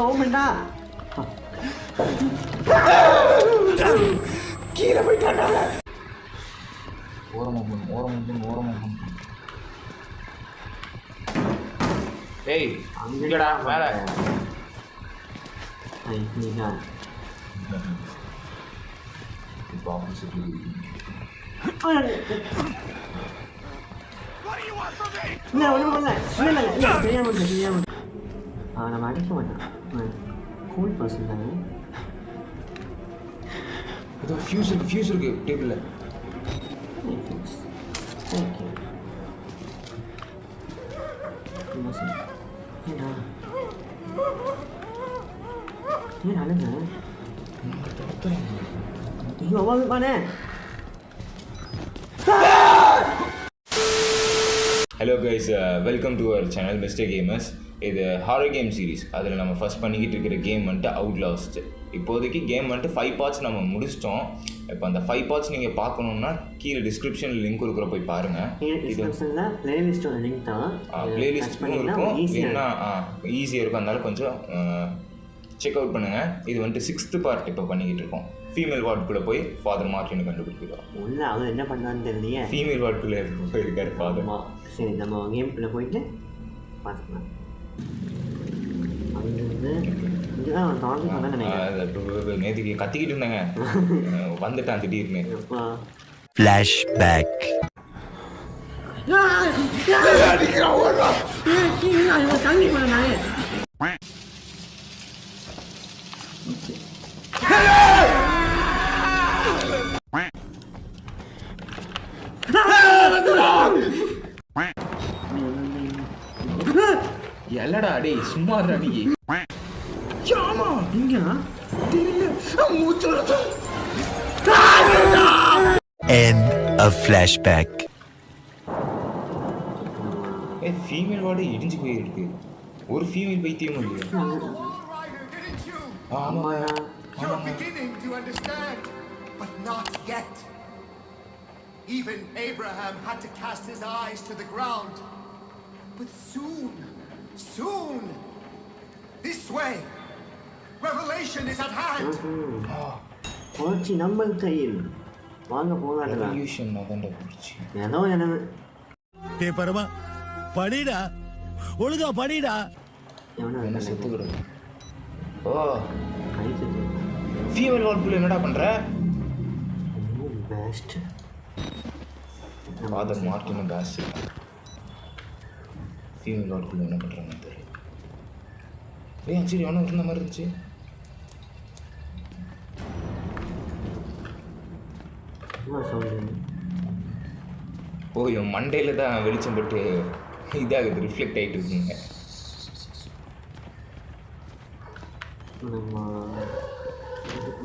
ஓப்பன்டா கீழே போயிட்டாண்டா. ஓரமாக ஏய் அங்கடா மேலே இப்போ ஆப்போசிட் நம்ம அடிக்க மாட்டோம். கூல் பர்சன் தானே. ஏதோ ஃபியூஸ் இருக்கு டேபிளில். ஓகே ஏன் அழுங்க? ஐயோ அவாதுப்பானே. Hello guys, welcome to our channel mister gamers. இது ஹாரர் கேம் சீரிஸ். அதில் நம்ம ஃபஸ்ட் பண்ணிக்கிட்டு இருக்கிற கேம் வந்துட்டு அவுட்லாஸ்ட். இப்போதைக்கு கேம் வந்துட்டு 5 பார்ட்ஸ் நம்ம முடிச்சிட்டோம். இப்போ அந்த 5 பார்ட்ஸ் நீங்கள் பார்க்கணுன்னா கீழே டிஸ்கிரிப்ஷனில் லிங்க் இருக்கிற போய் பாருங்கள். இது பிளேலிஸ்ட்டோட லிங்க் தான். பிளேலிஸ்ட்டும் இருக்கும், என்ன ஈஸியாக இருக்கும். அதனால கொஞ்சம் செக் அவுட் பண்ணுங்கள். இது வந்துட்டு 6th பார்ட் இப்போ பண்ணிக்கிட்டு இருக்கோம். ஃபீமேல் வார்டுக்குள்ளே போய் ஃபாதர் மார்ட்டின்னு கண்டுபிடிக்கிறோம். ஒன்று அவர் என்ன பண்ணான்னு தெரியலையே. ஃபீமேல் வார்டுக்குள்ளே போயிருக்காரு ஃபாதர். சரி, நம்ம கேம்குள்ளே போயிட்டு பார்த்துக்கலாம். நேற்றுக்கு கத்திக்கிட்டு இருந்தாங்க, வந்துட்டான் திடீர்னு. ஃப்ளாஷ்பேக். எல்லடா டேய் சும்மா நீ. ஆமா இங்க தெரியல. End of flashback. Female ward இடிஞ்சு போயிருக்கு. ஒரு ஃபீமேல் பைத்தியம் இல்லையா? Even Abraham had to cast his eyes to the ground. But soon, this way, revelation is at hand. போச்சு நம்ம கையில். வாங்க போலாம். ரெவல்யூஷன் அதான்டா போச்சு. ஏதோ என்ன டேய் பரமா படிடா, ஒழுங்கா படிடா. என்ன செத்து கிடக்கு. ஓ கை செத்து. ஃபீமேல் வார்டுக்குள்ள என்னடா பண்ற? Best father Martin best. Female வார்டுக்குள்ள என்ன பண்றாங்கன்னு தெரியல. ஏய் சரி, அவனும் இருந்த மாதிரி இருந்துச்சு. ஓ என் மண்டையில் தான் வெளிச்சம் பட்டு இதாகுது, ரிஃப்ளெக்ட் ஆகிட்டு இருக்குங்க.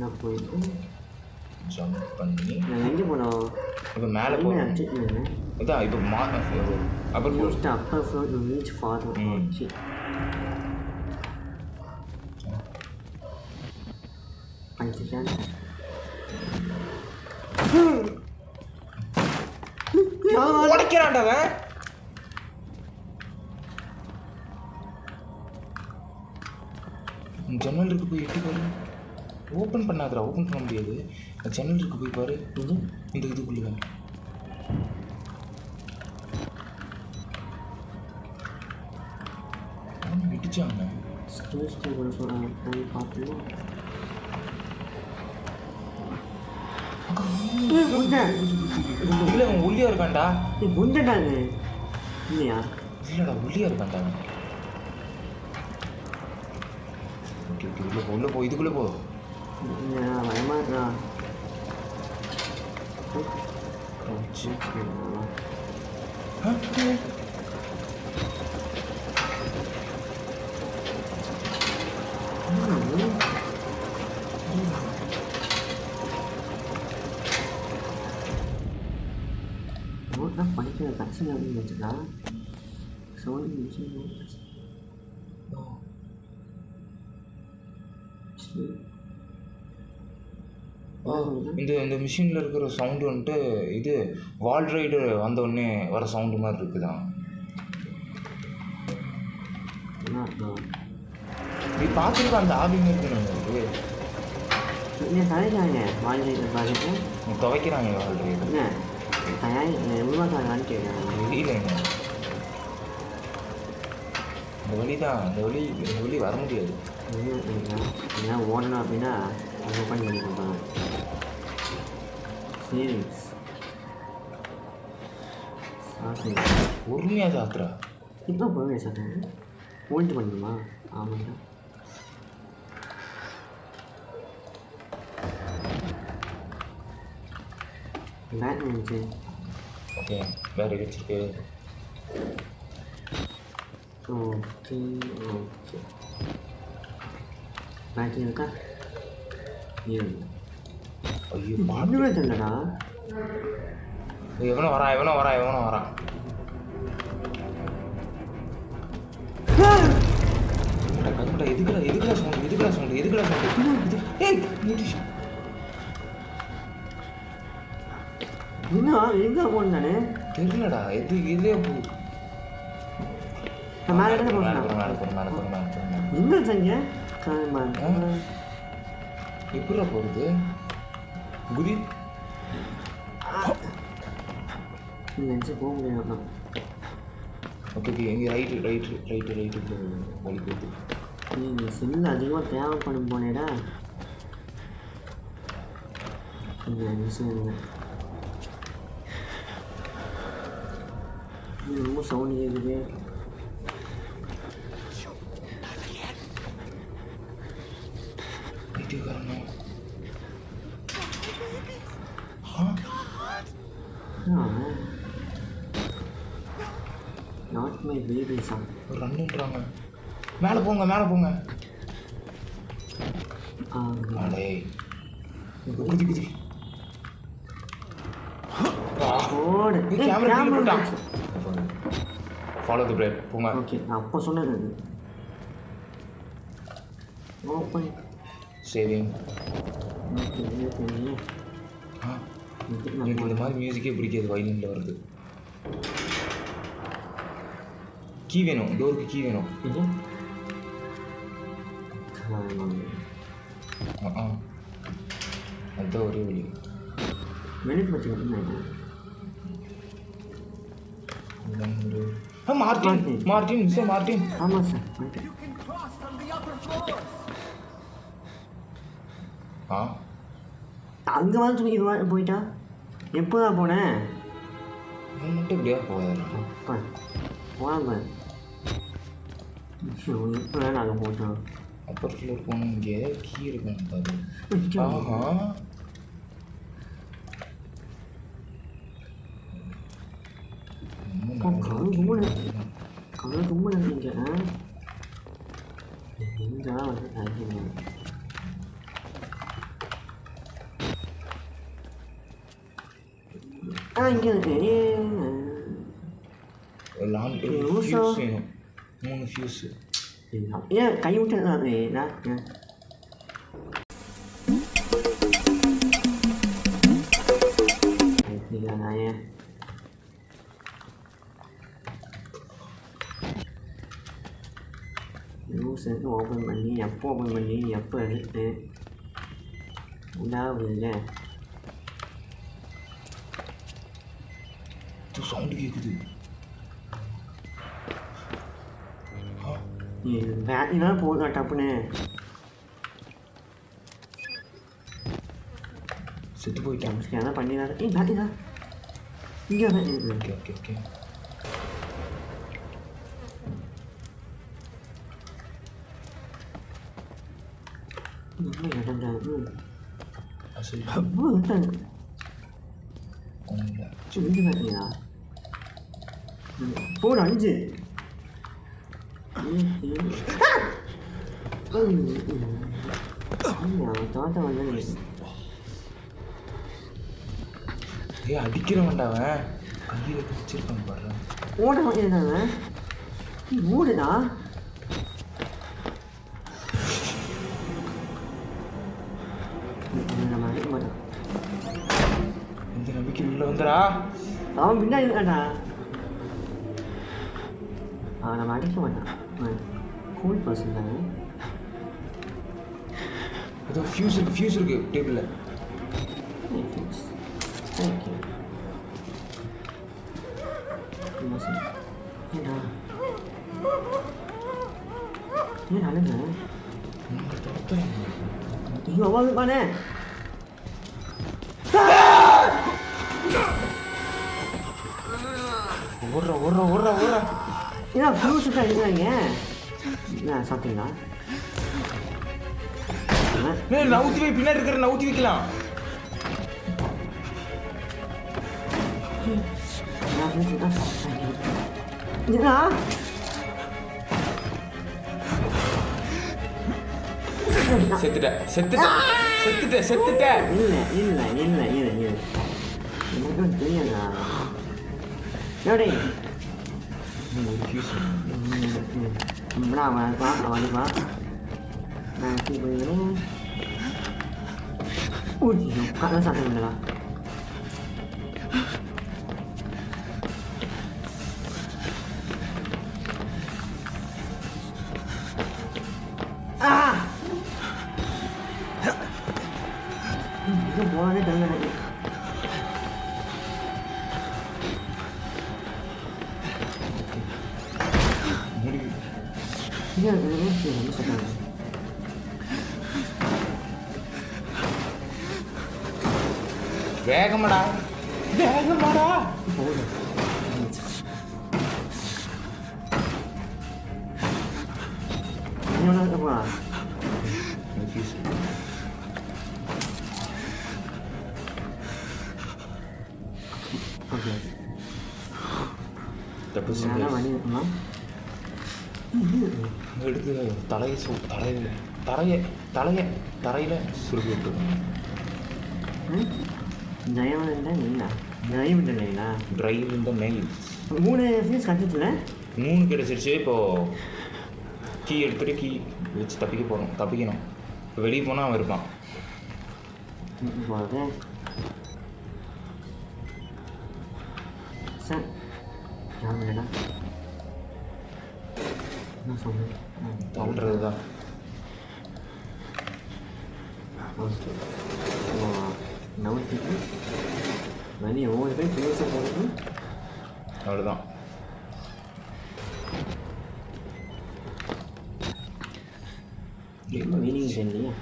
நம்ம போயிட்டு ஜம்ப் பண்ணி எங்கே போனோம்? இப்போ மேலே போகணும். இதான் இப்போ அப்புறம் upper floor to reach father. போச்சு உடைக்கிறான்டவன். ஜன்னல் இருக்கு, போய் எட்டி பாரு. ஓப்பன் பண்ணாதடா, ஓப்பன் பண்ண முடியாது. ஜன்னல் இருக்கு, போய் பாரு. இந்த இதுக்குள்ள இடிச்சாங்க. இல்லை அவன் ஒல்லியா இருக்கான்டா. குண்டடாங்க இல்லையா? இல்லடா ஒல்லியா இருக்கான்டா. ஓகே உள்ள போ, இதுக்குள்ளே போ. பயமா இருக்கா? நோட்லாம் படிக்கிற கட்சியில் அப்படின்னு வச்சுக்கா. சோனி மிஷின் இந்த மிஷினில் இருக்கிற சவுண்டு வந்துட்டு இது வால் ரைடர் வந்தோடனே வர சவுண்டு மாதிரி இருக்குதான். நீ பார்த்துருக்க அந்த ஆபிங்க இருக்கு நம்மளுக்கு என்ன தலைக்காங்க வாழ்க்கை பார்த்துட்டு துவைக்கிறாங்க ஆல்ரெடி என்ன தயாரி உருவாக்காங்கன்னு கேட்குறாங்க தெரியலங்க இந்த வழி வர முடியாது ஏன்னா ஓடணும் அப்படின்னா அதை ஓப்பன் பண்ணி கொடுப்பாங்க சேவிங்ஸ் பொறுமையாக சாத்துறா இப்போ பொறுமையாக சாப்பிட்டாங்க ஹோல்ட் பண்ணணுமா ஆமாண்டா பேட் இருந்துச்சு ஓகே வேறு வச்சுருக்கு ஓகே ஓகே பேட்டரி இருக்கா ஐயோ ஒன்றுமே தெரியலடா எவனோ வரான் எதுக்குடா சவுண்டு ஏய் இன்னும் எங்கே போகணும் தானே தெரியலடா இதுலேயே போ மேலே போகிறேன் என்ன செஞ்ச எப்படா போகிறது குதி நினச்சி போக முடியாது ஓகே இங்கே ரைட்டு வழி போகுது நீ செல்லு அதிகமாக தேவைப்படும் போனேடா கொஞ்சம் நிமிஷம் ரொம்ப சவுண்டு கேட்குது நாட் மை பேபி சாங் ரன்னுன்றாங்க மேலே போங்க அடே குதி ஓடு கேமரா ஃபாலோ தி பிரேக் போங்க ஓகே நான் அப்போ சொன்னது அது ஓப்பன் சேவிங் ஓகே எனக்கு இந்த மாதிரி மியூசிக்கே பிடிக்காது வயலினில் வருது கீ வேணும் டோருக்கு கீ வேணும் இது அதுதான் ஒரே வழி வெளியே பற்றி மார்டின் மிஸ்டர் மார்டின் ஆமாம் sir You can cross from the upper floors. அங்கே வந்து இது போயிட்டா எப்போ தான் போனேன் மட்டும் இப்படியா போயாரு அப்பா போகாம இப்போ நாங்கள் போட்டோம் அப்பர் ஃப்ளோர் போகணும் இங்கே கீ இருக்கும் பாரு ஆஹா கவலை ரொம்ப நன்றிங்க எங்கே வந்து தேங்க்யூங்க இங்கே ஃபியூஸ் வேணும் 3 ஃபியூஸ் ஏன் கை விட்டு ஏன் நியூஸ் ஓப்பன் பண்ணி எப்போ எடுத்து உண்டாவது இல்லை சவுண்டு கேட்குது பேட்டரிலாம் போதா டப்புன்னு செத்து போயிட்டாங்க ஸ்கேனாக பண்ணிடாத பேட்டரி தான் இங்கே ஓகே ஓகே ஓகே போடு 5 தாத்தா வந்து அடிக்கிறவன்டாவன் கையில் வச்சிருக்கான் பாரு ஓட என்னவன் ஓடுடா நம்ம அடிக்க மாட்டான் இந்த நம்பிக்கை உள்ள வந்துடா அவன் பின்னாடி இருக்காண்டா அவன் நம்ம அடிக்க மாட்டான் கோல்ட் பர்சன் தானே. ஏதோ ஃபியூஸ் இருக்கு டேபிளில். தேங்க்யூ. ஏடா ஏன் அழுங்க? ஐயோ அவாது பானே. ஓடுறா ஏன்னா ஃப்ளூ சுட்டா இருக்கிறாங்க. என்ன சாப்பிட்டீங்களா? நவுத்தி வை, பின்னாடி இருக்கிற நவுத்தி வைக்கலாம். என்னடா செத்துட்டேன். இல்லை எனக்கும் தெரியாதா? எப்படி அவனுப்பா நான் போயிருந்தேன். ஊட்டியோ கதை சாப்பிடுங்களா? போனதே தெரியல எனக்கு. ரொம்ப சொல்றாங்க. வேகமாடா போதும். எவ்வளோ ஓகே வழி இருக்குமா? எடுத்து தரையில சுருக்கி விட்டுருக்கோம். ஜெயம் இல்லைங்களா? ஜெயம் இல்லைங்களா? ட்ரைவ் இந்த மெயில் 3 ஃபீஸ் கட்டுச்சுல 3 கிடச்சிருச்சு. இப்போது கீ எடுத்துகிட்டு கீ வச்சு தப்பிக்கணும். இப்போ வெளியே போனால் அவன் இருப்பான். போகுது சார். யாருடா என்ன சொன்னேன்? தள்ளுறது தான். ஓகே நவுத்திட்டு மணி ஒவ்வொரு பேர் பேச போகிறது. அவ்வளோதான். என்ன மீனிங் தெரியலையா?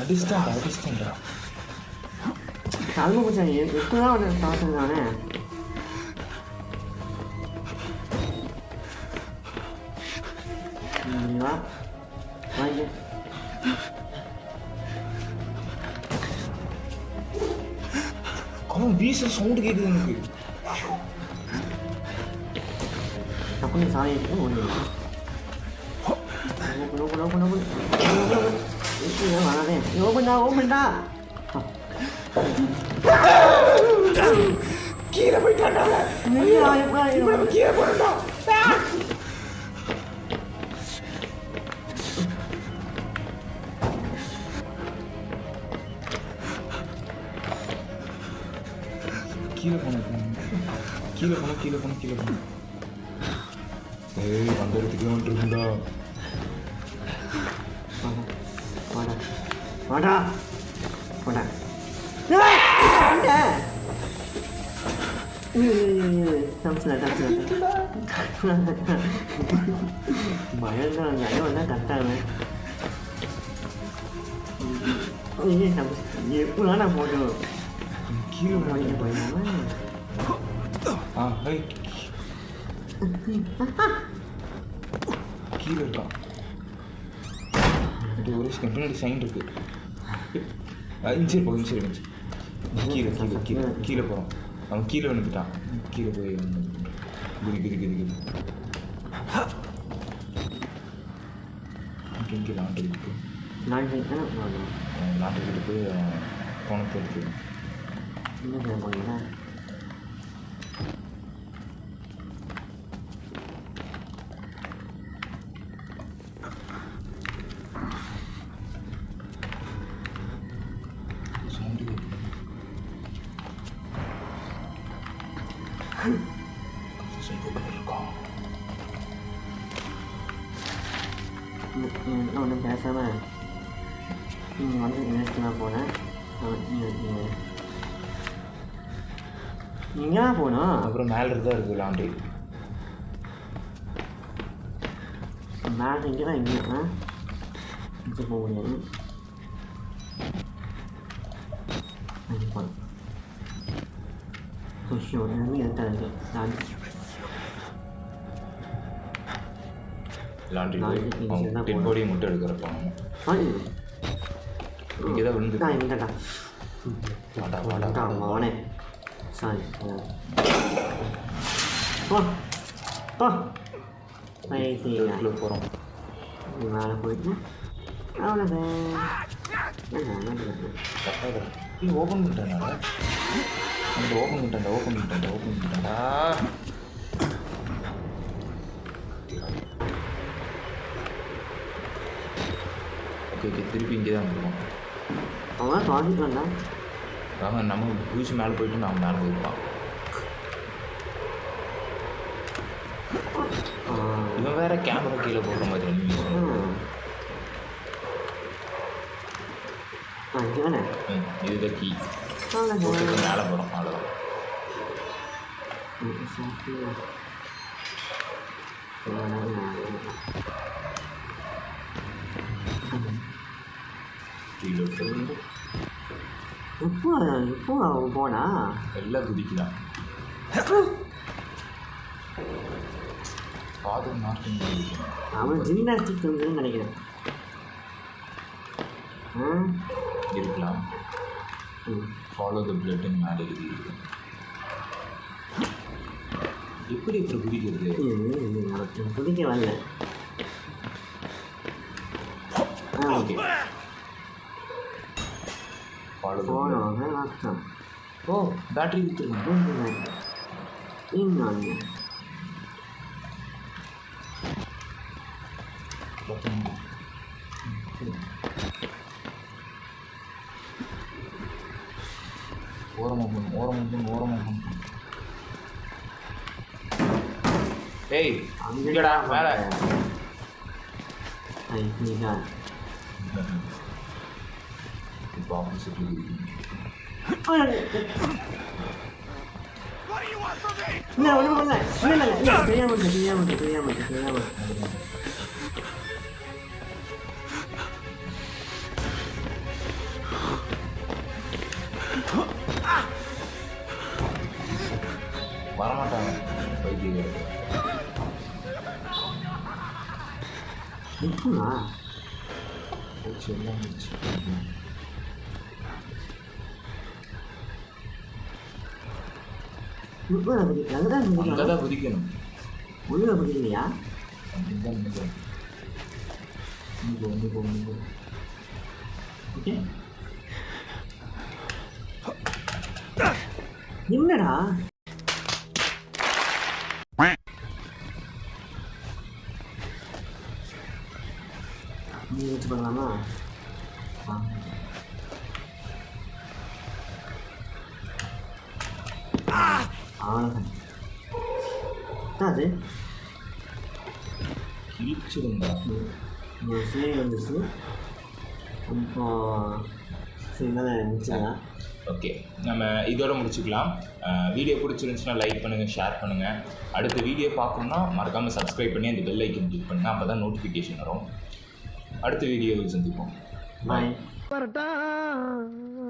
அடிச்சிட்டான்டா. தலைமை கொஞ்சம் எப்போதான் அவனை பார்த்துருந்தானே. வா வாங்க. அவன் வீச சவுண்டு கேட்குது எனக்கு. டக்குனு சாயிட்டு ஓடிடுது. வராதே. ஓபன்டா கீழே போயிட்டான்டா. கீழே போறா. கீழே போன. ஏய் அந்த இடத்துக்கு வந்துருந்தா. வாடா பயந்தான் ஜயம் வந்தால் கரெக்டாக எப்படிலாம் நான் போட்டோம். கீழே வாங்கிட்டு போயிடாம கீழே இருக்கான். ஒரு பின்னாடி சைன் இருக்கு. இன்சைடு கீழே போகிறான். அவன் கீழே வந்துட்டான். கீழே போய் குதி இங்கே லாண்டரிக்கு போய் பணத்தை எடுத்து என்ன போனீங்களா? ஒன்றும் பேசாமல் நீங்கள் வந்து இன்வெஸ்ட்மெண்ட் போனேன். எங்கே தான் போகணும்? அப்புறம் மேலே தான் இருக்குது லாண்ட்ரி. மேலே இங்கே தான் இங்கே இங்கே போக முடியாது. லாண்ட்ரி டெட் பாடி முட்டை எடுக்கிறப்ப இங்கே தான் விழுந்து அவனே சாரி போகிறோம். மேலே போயிட்டு அவ்வளோதான். ஓப்பன் பண்ணிட்டேன்டா. ஓப்பன் பண்ணிட்டேன்டா. ஓகே திருப்பி இங்கே தான் வந்துருவோம். அவன் தொலைஞ்சிட்டு அவன் நம்ம குதிச்சு மேலே போயிட்டு நான் மேலே போயிருப்பான். இவன் வேற கேமரா கீழே போடுற மாதிரி இதுதான் கீ போட்டு மேலே போகிறோம். அவ்வளோதான். இப்போ போனா எல்லாம் குதிக்கலாம். ஃபாதர் மார்டின் அவன் ஜிம்னாஸ்டிக் வந்துன்னு நினைக்கிறேன். இருக்கலாம். ஃபாலோ த பிளட்னு மேலே இருக்கு. எப்படி குதிக்கிறது? குதிக்க வரல. ஓகே ஓ பேட்டரி விற்றுருங்க. இன்னொன்று ஓரமாக ஏய் அங்கடா மேலே. இப்போ ஆப்போசிட் தெரியாம வரமாட்டாங்க பைத்தியம். அங்கதான் குதிக்கணும். உள்ள குதிக்கலையா? என்னடா நீ வச்சு பண்ணலாமா? அவ்வளோதான். அது கிழிச்சிருந்தா வந்துச்சு. இப்போ ஓகே நம்ம இதோட முடிச்சுக்கலாம். வீடியோ பிடிச்சிருந்துச்சுன்னா லைக் பண்ணுங்கள், ஷேர் பண்ணுங்கள். அடுத்த வீடியோ பார்க்கணுன்னா மறக்காமல் சப்ஸ்கிரைப் பண்ணி அந்த பெல் ஐக்கன் கிளிக் பண்ணுங்கள். அப்போ தான் நோட்டிஃபிகேஷன் வரும். அடுத்த வீடியோவில் சந்திப்போம். பாய்.